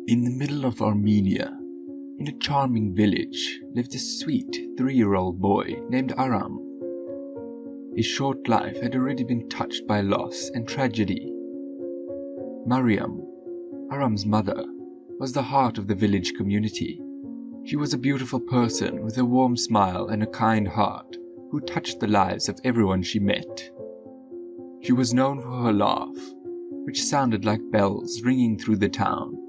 In the middle of Armenia, in a charming village, lived a sweet 3-year-old boy named Aram. His short life had already been touched by loss and tragedy. Mariam, Aram's mother, was the heart of the village community. She was a beautiful person with a warm smile and a kind heart who touched the lives of everyone she met. She was known for her laugh, which sounded like bells ringing through the town.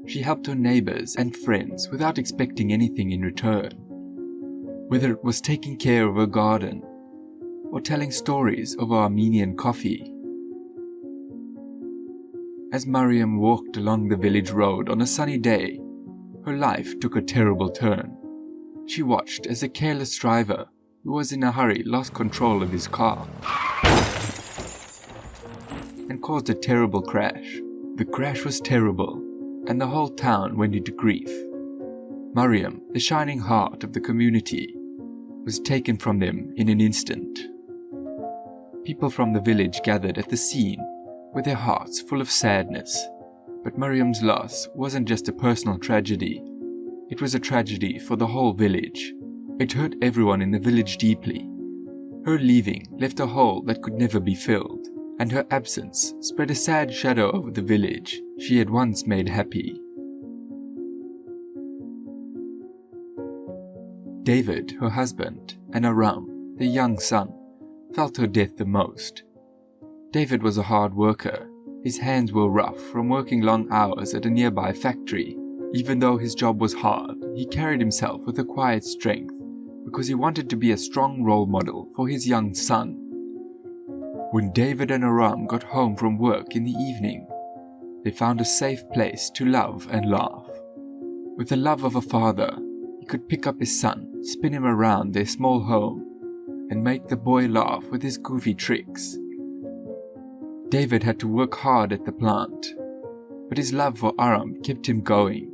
She helped her neighbours and friends without expecting anything in return, whether it was taking care of her garden or telling stories of Armenian coffee. As Mariam walked along the village road on a sunny day, her life took a terrible turn. She watched as a careless driver who was in a hurry lost control of his car and caused a terrible crash. The crash was terrible, and the whole town went into grief. Mariam, the shining heart of the community, was taken from them in an instant. People from the village gathered at the scene with their hearts full of sadness. But Mariam's loss wasn't just a personal tragedy. It was a tragedy for the whole village. It hurt everyone in the village deeply. Her leaving left a hole that could never be filled, and her absence spread a sad shadow over the village she had once made happy. David, her husband, and Aram, their young son, felt her death the most. David was a hard worker. His hands were rough from working long hours at a nearby factory. Even though his job was hard, he carried himself with a quiet strength because he wanted to be a strong role model for his young son. When David and Aram got home from work in the evening, they found a safe place to love and laugh. With the love of a father, he could pick up his son, spin him around their small home, and make the boy laugh with his goofy tricks. David had to work hard at the plant, but his love for Aram kept him going.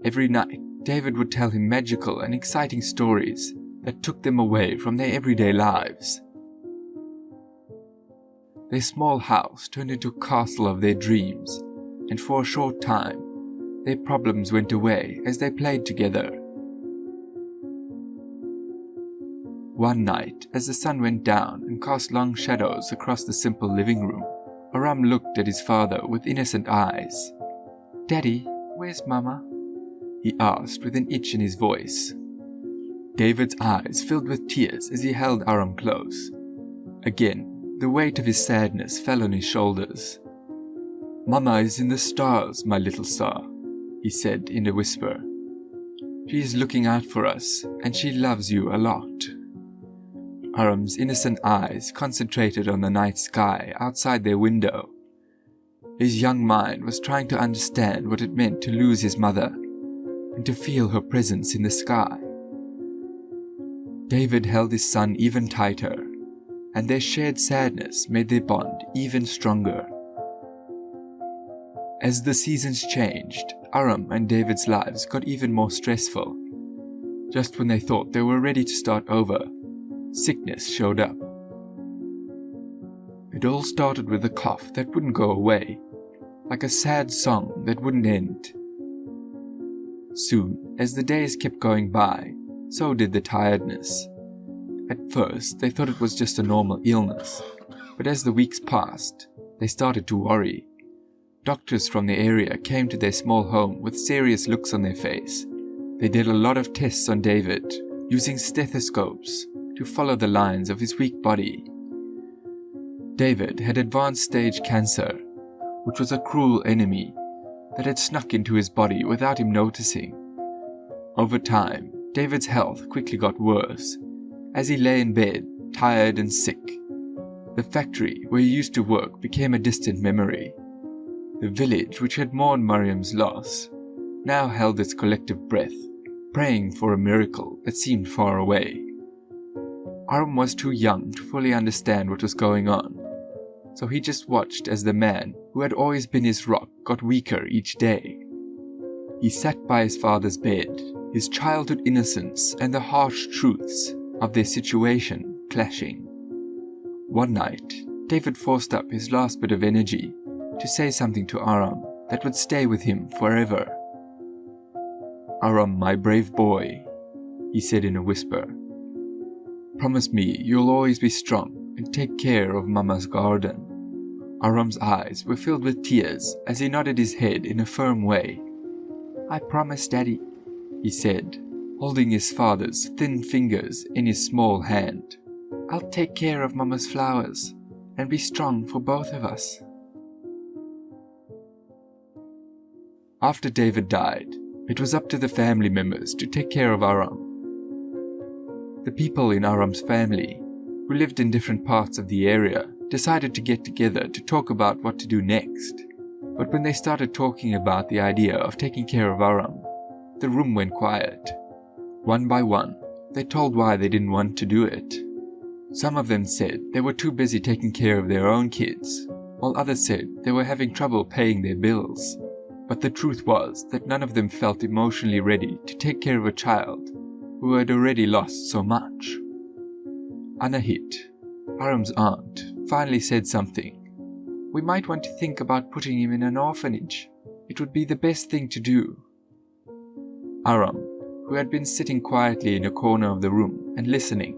Every night, David would tell him magical and exciting stories that took them away from their everyday lives. Their small house turned into a castle of their dreams, and for a short time, their problems went away as they played together. One night, as the sun went down and cast long shadows across the simple living room, Aram looked at his father with innocent eyes. "Daddy, where's Mama?" he asked with an itch in his voice. David's eyes filled with tears as he held Aram close. Again, the weight of his sadness fell on his shoulders. "Mama is in the stars, my little star," he said in a whisper. "She is looking out for us, and she loves you a lot." Aram's innocent eyes concentrated on the night sky outside their window. His young mind was trying to understand what it meant to lose his mother and to feel her presence in the sky. David held his son even tighter, and their shared sadness made their bond even stronger. As the seasons changed, Aram and David's lives got even more stressful. Just when they thought they were ready to start over, sickness showed up. It all started with a cough that wouldn't go away, like a sad song that wouldn't end. Soon, as the days kept going by, so did the tiredness. At first, they thought it was just a normal illness, but as the weeks passed, they started to worry. Doctors from the area came to their small home with serious looks on their face. They did a lot of tests on David, using stethoscopes to follow the lines of his weak body. David had advanced stage cancer, which was a cruel enemy that had snuck into his body without him noticing. Over time, David's health quickly got worse, as he lay in bed, tired and sick. The factory where he used to work became a distant memory. The village, which had mourned Mariam's loss, now held its collective breath, praying for a miracle that seemed far away. Aram was too young to fully understand what was going on, so he just watched as the man who had always been his rock got weaker each day. He sat by his father's bed, his childhood innocence and the harsh truths of their situation clashing. One night, David forced up his last bit of energy to say something to Aram that would stay with him forever. "Aram, my brave boy," he said in a whisper. "Promise me you'll always be strong and take care of Mama's garden." Aram's eyes were filled with tears as he nodded his head in a firm way. "I promise, Daddy," he said, holding his father's thin fingers in his small hand. "I'll take care of Mama's flowers and be strong for both of us." After David died, it was up to the family members to take care of Aram. The people in Aram's family, who lived in different parts of the area, decided to get together to talk about what to do next. But when they started talking about the idea of taking care of Aram, the room went quiet. One by one, they told why they didn't want to do it. Some of them said they were too busy taking care of their own kids, while others said they were having trouble paying their bills. But the truth was that none of them felt emotionally ready to take care of a child who had already lost so much. Anahit, Aram's aunt, finally said something. "We might want to think about putting him in an orphanage. It would be the best thing to do." Aram, who had been sitting quietly in a corner of the room and listening,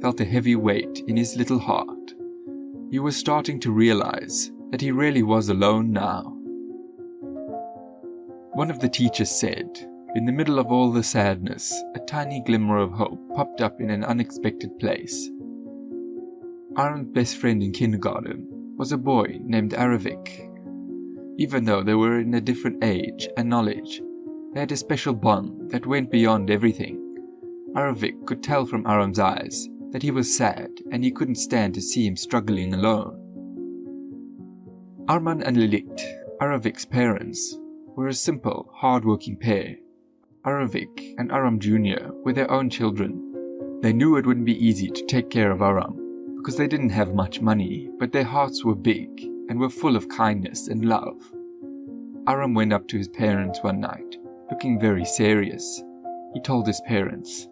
felt a heavy weight in his little heart. He was starting to realize that he really was alone now. One of the teachers said, in the middle of all the sadness, a tiny glimmer of hope popped up in an unexpected place. Aram's best friend in kindergarten was a boy named Aravik. Even though they were in a different age and knowledge, they had a special bond that went beyond everything. Aravik could tell from Aram's eyes that he was sad and he couldn't stand to see him struggling alone. Arman and Lilit, Aravik's parents, were a simple, hard-working pair. Aravik and Aram Jr. were their own children. They knew it wouldn't be easy to take care of Aram because they didn't have much money, but their hearts were big and were full of kindness and love. Aram went up to his parents one night, looking very serious. He told his parents,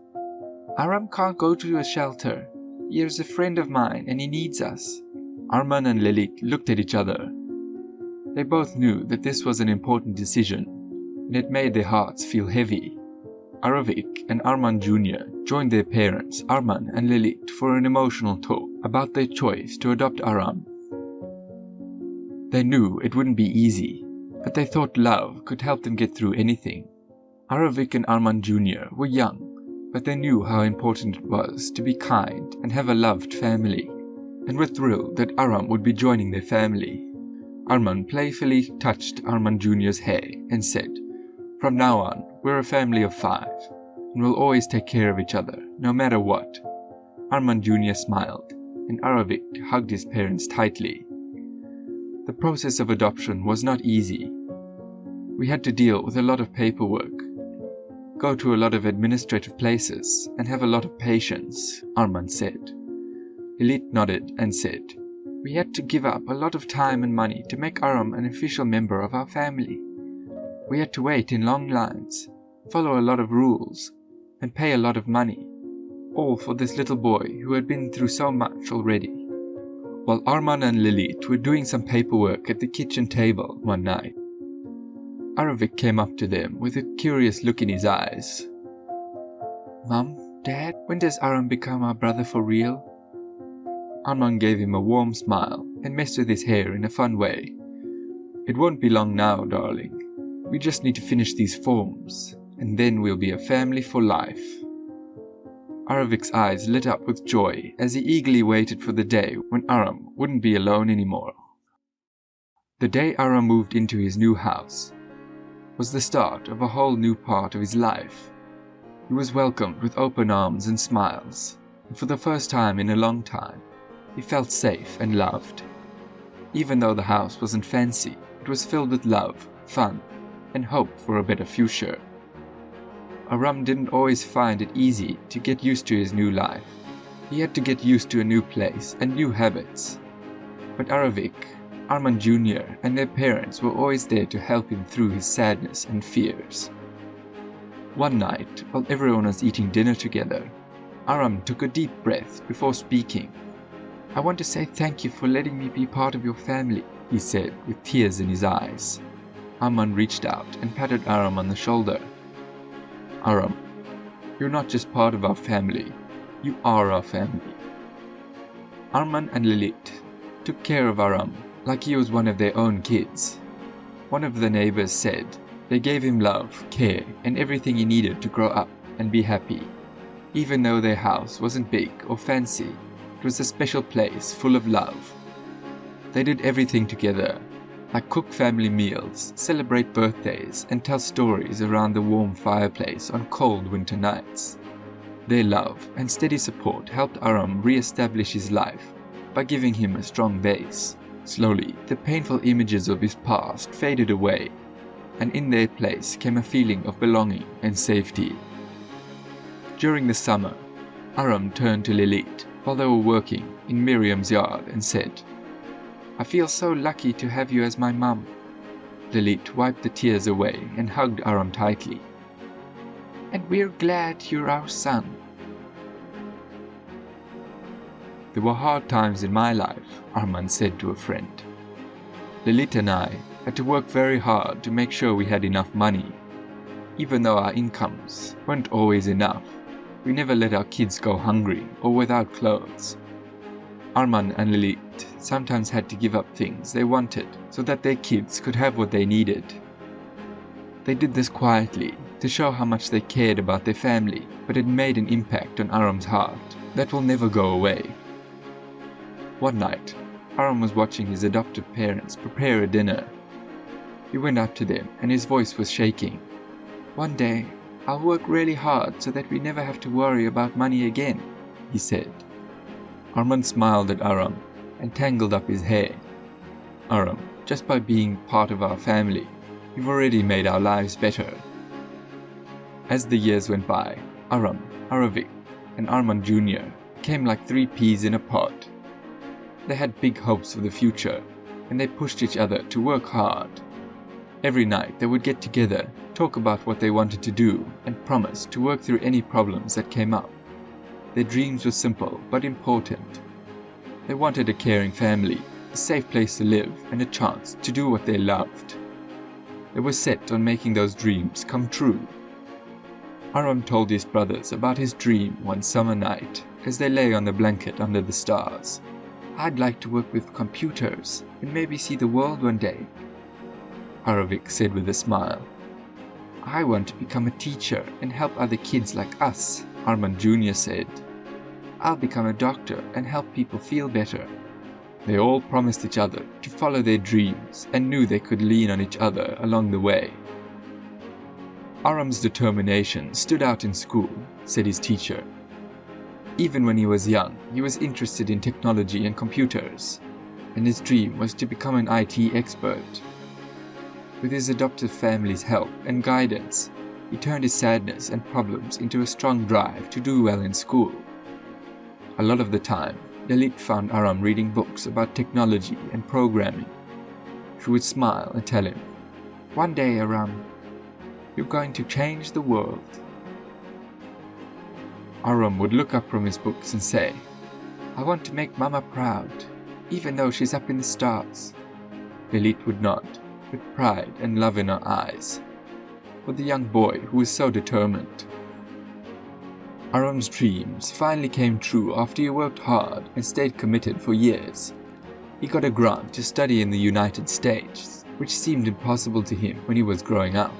"Aram can't go to a shelter. He is a friend of mine and he needs us." Arman and Lilit looked at each other. They both knew that this was an important decision, and it made their hearts feel heavy. Aravik and Arman Jr. joined their parents, Arman and Lilit, for an emotional talk about their choice to adopt Aram. They knew it wouldn't be easy, but they thought love could help them get through anything. Aravik and Arman Jr. were young, but they knew how important it was to be kind and have a loved family, and were thrilled that Aram would be joining their family. Arman playfully touched Arman Jr.'s hair and said, "From now on, we're a family of 5, and we'll always take care of each other, no matter what." Arman Jr. smiled, and Aravik hugged his parents tightly. The process of adoption was not easy. We had to deal with a lot of paperwork, go to a lot of administrative places, and have a lot of patience, Arman said. Lilit nodded and said, "We had to give up a lot of time and money to make Aram an official member of our family. We had to wait in long lines, follow a lot of rules, and pay a lot of money, all for this little boy who had been through so much already." While Arman and Lilit were doing some paperwork at the kitchen table one night, Aravik came up to them with a curious look in his eyes. "Mum, Dad, when does Aram become our brother for real?" Arman gave him a warm smile and messed with his hair in a fun way. "It won't be long now, darling. We just need to finish these forms, and then we'll be a family for life." Aravik's eyes lit up with joy as he eagerly waited for the day when Aram wouldn't be alone anymore. The day Aram moved into his new house was the start of a whole new part of his life. He was welcomed with open arms and smiles, and for the first time in a long time, he felt safe and loved. Even though the house wasn't fancy, it was filled with love, fun, and hope for a better future. Aram didn't always find it easy to get used to his new life. He had to get used to a new place and new habits. But Aravik, Arman Jr. and their parents were always there to help him through his sadness and fears. One night, while everyone was eating dinner together, Aram took a deep breath before speaking. "I want to say thank you for letting me be part of your family," he said with tears in his eyes. Arman reached out and patted Aram on the shoulder. Aram, you're not just part of our family, you are our family. Arman and Lilith took care of Aram like he was one of their own kids. One of the neighbours said they gave him love, care, and everything he needed to grow up and be happy. Even though their house wasn't big or fancy, it was a special place full of love. They did everything together, like cook family meals, celebrate birthdays, and tell stories around the warm fireplace on cold winter nights. Their love and steady support helped Aram re-establish his life by giving him a strong base. Slowly, the painful images of his past faded away, and in their place came a feeling of belonging and safety. During the summer, Aram turned to Lilith while they were working in Mariam's yard and said, "I feel so lucky to have you as my mum." Lilith wiped the tears away and hugged Aram tightly. "And we're glad you're our son." "There were hard times in my life," Arman said to a friend. "Lilith and I had to work very hard to make sure we had enough money. Even though our incomes weren't always enough, we never let our kids go hungry or without clothes. Arman and Lilith sometimes had to give up things they wanted so that their kids could have what they needed. They did this quietly to show how much they cared about their family, but it made an impact on Aram's heart that will never go away. One night, Aram was watching his adoptive parents prepare a dinner. He went up to them and his voice was shaking. "One day, I'll work really hard so that we never have to worry about money again," he said. Arman smiled at Aram and tangled up his hair. "Aram, just by being part of our family, you've already made our lives better." As the years went by, Aram, Aravik, and Arman Jr. came like three peas in a pod. They had big hopes for the future, and they pushed each other to work hard. Every night they would get together, talk about what they wanted to do, and promise to work through any problems that came up. Their dreams were simple but important. They wanted a caring family, a safe place to live, and a chance to do what they loved. They were set on making those dreams come true. Aram told his brothers about his dream one summer night as they lay on the blanket under the stars. "I'd like to work with computers and maybe see the world one day," Aravik said with a smile. "I want to become a teacher and help other kids like us," Arman Jr. said. "I'll become a doctor and help people feel better." They all promised each other to follow their dreams and knew they could lean on each other along the way. Aram's determination stood out in school, said his teacher. Even when he was young, he was interested in technology and computers, and his dream was to become an IT expert. With his adoptive family's help and guidance, he turned his sadness and problems into a strong drive to do well in school. A lot of the time, Lilith found Aram reading books about technology and programming. She would smile and tell him, "One day, Aram, you're going to change the world." Aram would look up from his books and say, "I want to make Mama proud, even though she's up in the stars." Lilith would nod, with pride and love in her eyes, for the young boy who was so determined. Aram's dreams finally came true after he worked hard and stayed committed for years. He got a grant to study in the United States, which seemed impossible to him when he was growing up.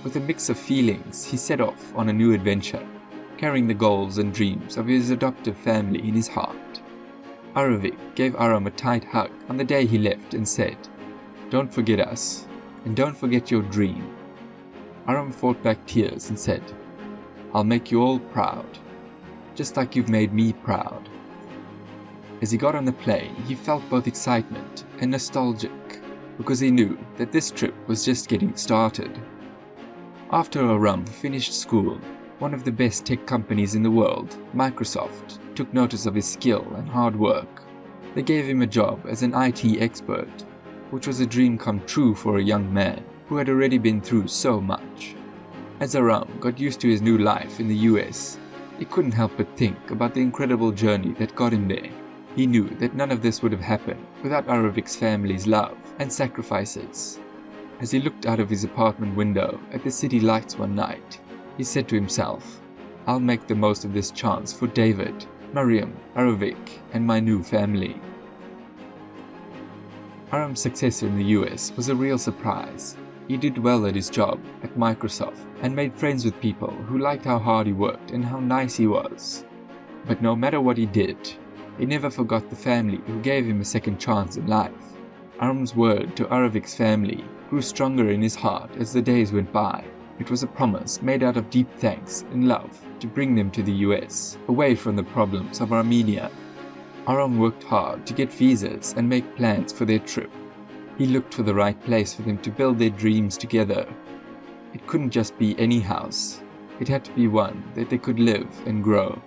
With a mix of feelings, he set off on a new adventure, carrying the goals and dreams of his adoptive family in his heart. Aravik gave Aram a tight hug on the day he left and said, "Don't forget us, and don't forget your dream." Aram fought back tears and said, "I'll make you all proud, just like you've made me proud." As he got on the plane, he felt both excitement and nostalgic, because he knew that this trip was just getting started. After Aram finished school, one of the best tech companies in the world, Microsoft, took notice of his skill and hard work. They gave him a job as an IT expert, which was a dream come true for a young man who had already been through so much. As Aram got used to his new life in the US, he couldn't help but think about the incredible journey that got him there. He knew that none of this would have happened without Aravik's family's love and sacrifices. As he looked out of his apartment window at the city lights one night, he said to himself, "I'll make the most of this chance for David, Mariam, Aravik, and my new family." Aram's success in the US was a real surprise. He did well at his job at Microsoft and made friends with people who liked how hard he worked and how nice he was. But no matter what he did, he never forgot the family who gave him a second chance in life. Aram's word to Aravik's family grew stronger in his heart as the days went by. It was a promise made out of deep thanks and love to bring them to the US, away from the problems of Armenia. Aram worked hard to get visas and make plans for their trip. He looked for the right place for them to build their dreams together. It couldn't just be any house. It had to be one that they could live and grow.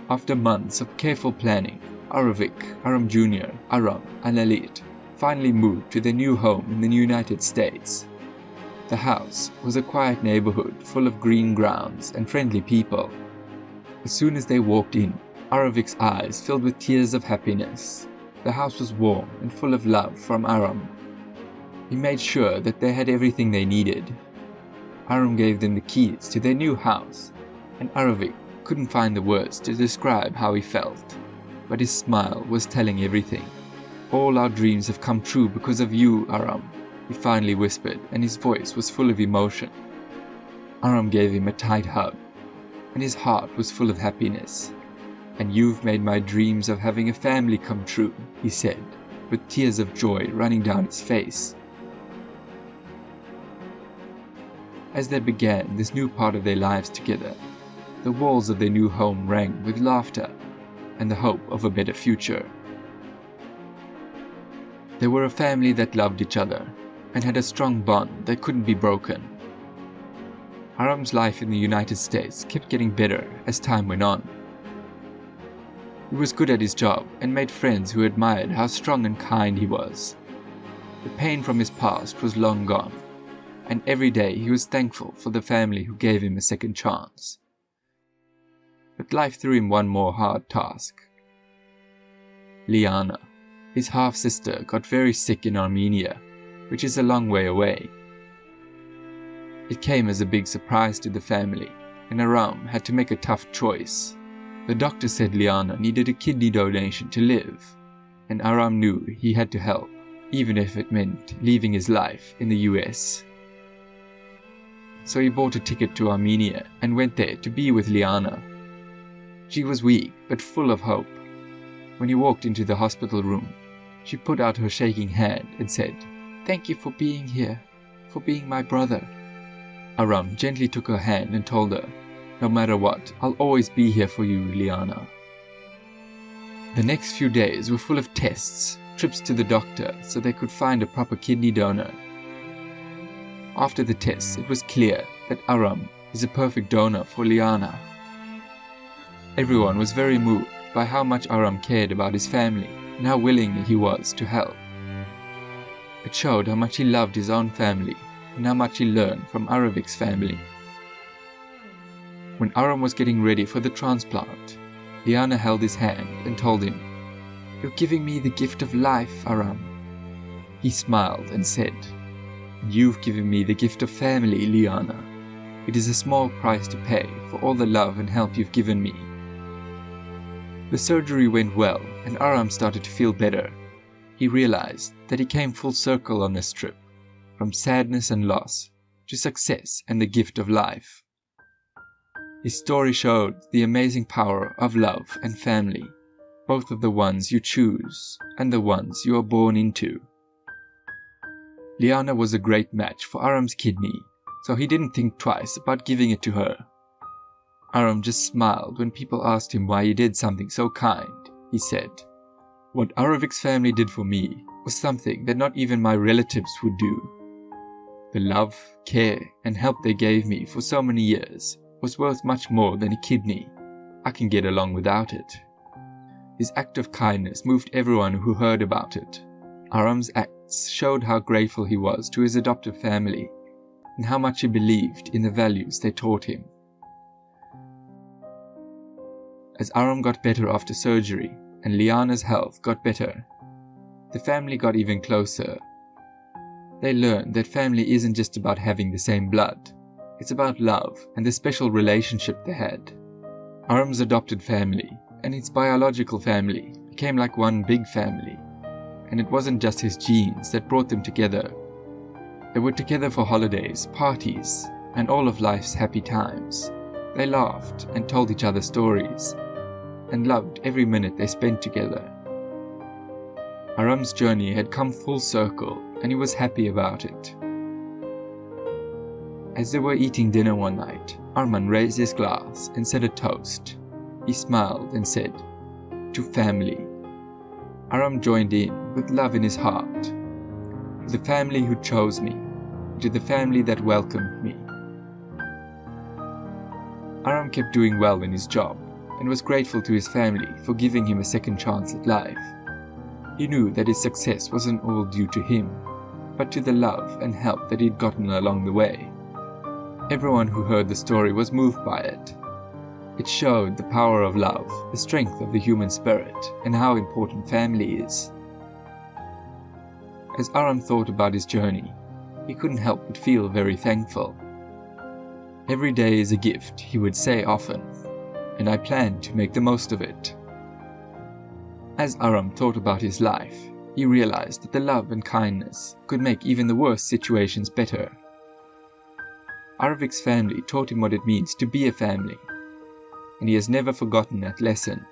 After months of careful planning, Aravik, Aram Jr., Aram, and Alit finally moved to their new home in the United States. The house was a quiet neighborhood full of green grounds and friendly people. As soon as they walked in, Aravik's eyes filled with tears of happiness. The house was warm and full of love from Aram. He made sure that they had everything they needed. Aram gave them the keys to their new house, and Aravik couldn't find the words to describe how he felt, but his smile was telling everything. "All our dreams have come true because of you, Aram," he finally whispered, and his voice was full of emotion. Aram gave him a tight hug, and his heart was full of happiness. "And you've made my dreams of having a family come true," he said, with tears of joy running down his face. As they began this new part of their lives together, the walls of their new home rang with laughter and the hope of a better future. They were a family that loved each other and had a strong bond that couldn't be broken. Aram's life in the United States kept getting better as time went on. He was good at his job and made friends who admired how strong and kind he was. The pain from his past was long gone, and every day he was thankful for the family who gave him a second chance. But life threw him one more hard task. Liana, his half-sister, got very sick in Armenia, which is a long way away. It came as a big surprise to the family, and Aram had to make a tough choice. The doctor said Liana needed a kidney donation to live, and Aram knew he had to help, even if it meant leaving his life in the US. So he bought a ticket to Armenia and went there to be with Liana. She was weak but full of hope. When he walked into the hospital room, she put out her shaking hand and said, "Thank you for being here, for being my brother." Aram gently took her hand and told her, "No matter what, I'll always be here for you, Liana." The next few days were full of tests, trips to the doctor so they could find a proper kidney donor. After the tests, it was clear that Aram is a perfect donor for Liana. Everyone was very moved by how much Aram cared about his family and how willing he was to help. It showed how much he loved his own family and how much he learned from Aravik's family. When Aram was getting ready for the transplant, Liana held his hand and told him, "You're giving me the gift of life, Aram." He smiled and said, "You've given me the gift of family, Liana. It is a small price to pay for all the love and help you've given me." The surgery went well and Aram started to feel better. He realized that he came full circle on this trip, from sadness and loss to success and the gift of life. His story showed the amazing power of love and family, both of the ones you choose and the ones you are born into. Liana was a great match for Aram's kidney, so he didn't think twice about giving it to her. Aram just smiled when people asked him why he did something so kind. He said, "What Aravik's family did for me was something that not even my relatives would do. The love, care, and help they gave me for so many years was worth much more than a kidney. I can get along without it." His act of kindness moved everyone who heard about it. Aram's acts showed how grateful he was to his adoptive family and how much he believed in the values they taught him. As Aram got better after surgery and Liana's health got better, the family got even closer. They learned that family isn't just about having the same blood. It's about love and the special relationship they had. Aram's adopted family and his biological family became like one big family. And it wasn't just his genes that brought them together. They were together for holidays, parties, and all of life's happy times. They laughed and told each other stories, and loved every minute they spent together. Aram's journey had come full circle, and he was happy about it. As they were eating dinner one night, Arman raised his glass and said a toast. He smiled and said, "To family." Aram joined in with love in his heart. "To the family who chose me, to the family that welcomed me." Aram kept doing well in his job and was grateful to his family for giving him a second chance at life. He knew that his success wasn't all due to him, but to the love and help that he'd gotten along the way. Everyone who heard the story was moved by it. It showed the power of love, the strength of the human spirit, and how important family is. As Aram thought about his journey, he couldn't help but feel very thankful. "Every day is a gift," he would say often, "and I plan to make the most of it." As Aram thought about his life, he realized that the love and kindness could make even the worst situations better. Aravik's family taught him what it means to be a family, and he has never forgotten that lesson.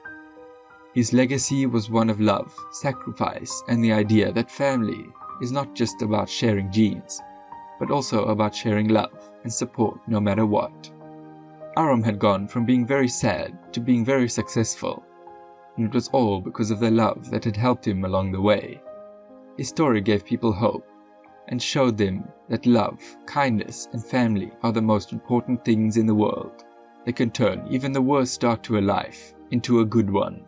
His legacy was one of love, sacrifice, and the idea that family is not just about sharing genes, but also about sharing love and support no matter what. Aram had gone from being very sad to being very successful, and it was all because of the love that had helped him along the way. His story gave people hope and showed them that love, kindness, and family are the most important things in the world. They can turn even the worst start to a life into a good one.